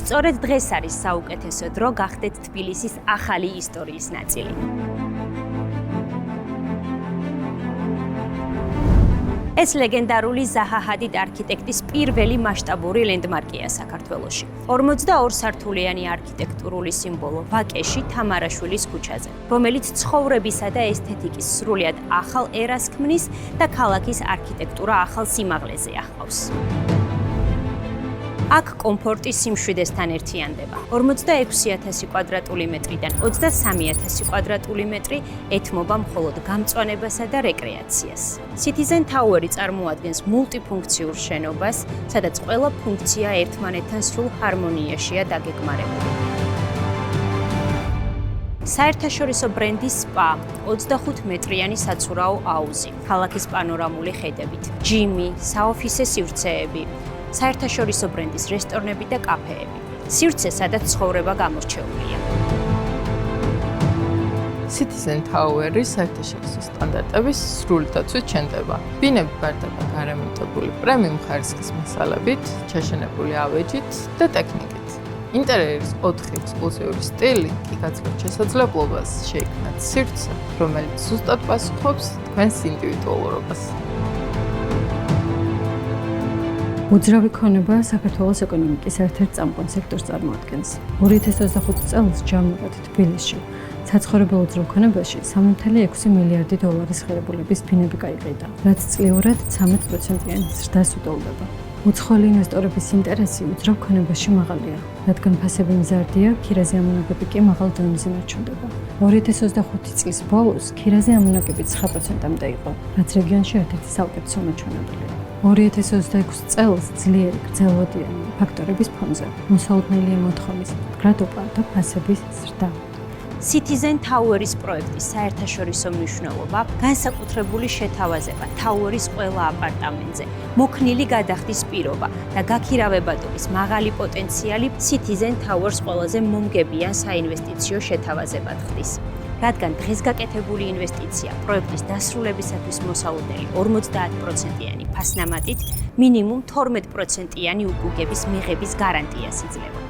სწორედ დღეს არის საუკეთესო დრო გახდეთ თბილისის ახალი ისტორიის ნაწილი. ეს ლეგენდარული ზაჰა ჰადიდ არქიტექტის პირველი მასშტაბური ლენდმარკია საქართველოში. 42 სართულიანი არქიტექტურული სიმბოლო ვაკეში თამარაშვილის ქუჩაზე, რომელიც ცხოვრებისა და ესთეტიკის სრულიად ახალ ერას ქმნის და ქალაქის არქიტექტურა ახალ სიმაღლეზე ახავს. აქ კომფორტი სიმშვიდესთან ერთიანდება. 46,000 კვადრატული მეტრიდან 23,000 კვადრატული მეტრი ეთმობა მხოლოდ გამწვანებასა და რეკრეაციას. Citizen Tower-ი წარმოადგენს მულტიფუნქციურ შენობას, სადაც ყველა ფუნქცია ერთმანეთთან სრულ ჰარმონიაშია დაგეგმარებული. საერთაშორისო ბრენდის SPA, 25 მეტრიანი საცურაო აუზი, ქალაქის პანორამული ხედებით, ჯიმი, საოფისე სივრცეები, საერთაშორისო ბრენდის რესტორნები და კაფეები. სივრცე, სადაც ცხოვრება გამორჩეულია. Citizen Tower-ი საერთაშორისო სტანდარტების სრული დაცვით შენდება. ბინები გარდება გარემონტებული პრემიუმ ხარისხის მასალებით, ჩაშენებული ავეჯით და ტექნიკით. ინტერიერის 4 ექსკლუზიური სტილი კი გაცვლით შესაძლებლობას შეიქმნათ სივრცე, რომელიც ზუსტად პასუხობს თქვენს ინდივიდუალურობას. უძრავი ქონება საქართველოს ეკონომიკის ერთ-ერთ წამყვან სექტორს წარმოადგენს. 2025 წელს ჯამურად თბილისში საცხოვრებელ უძრავ ქონებაში 3.6 მილიარდი დოლარის ღირებულების ბინები გაიყიდა, რაც წლიურად 13%-იანი ზრდას უდევლდება. უცხოელი ინვესტორების ინტერესი უძრავ ქონებაში მაღალია, რადგან ფასები მზარდია, ქირაზე ამონაგები კი მაღალ დონეზე ნარჩუნდება. 2025 წლის ბოლოს ქირაზე ამონაგები 9%-მდე იყო, რაც რეგიონში ერთ-ერთი საუკეთესო მაჩვენებელია. 2026 წელს ძლიერი გრძელვადიანი ფაქტორების ფონზე მოსაოდნელია მოთხოვნის მდგრადობა და ფასების ზრდა. Citizen Tower-ის პროექტის საერთაშორისო მნიშვნელობა, განსაკუთრებული შეთავაზება Tower-ის ყველა აპარტამენტზე, მოქნილი გადახდის პირობა და გაქირავებადობის მაღალი პოტენციალი Citizen Tower-ს ყველაზე მომგებიან საინვესტიციო შეთავაზებად ხდის. რადგან დღეს გაკეთებული ინვესტიცია პროექტის დასრულებისათვის მოსაოდნელი 50%-იანი ფასნამატით მინიმუმ 12%-იანი უკუგების მიღების გარანტიას იძლევა.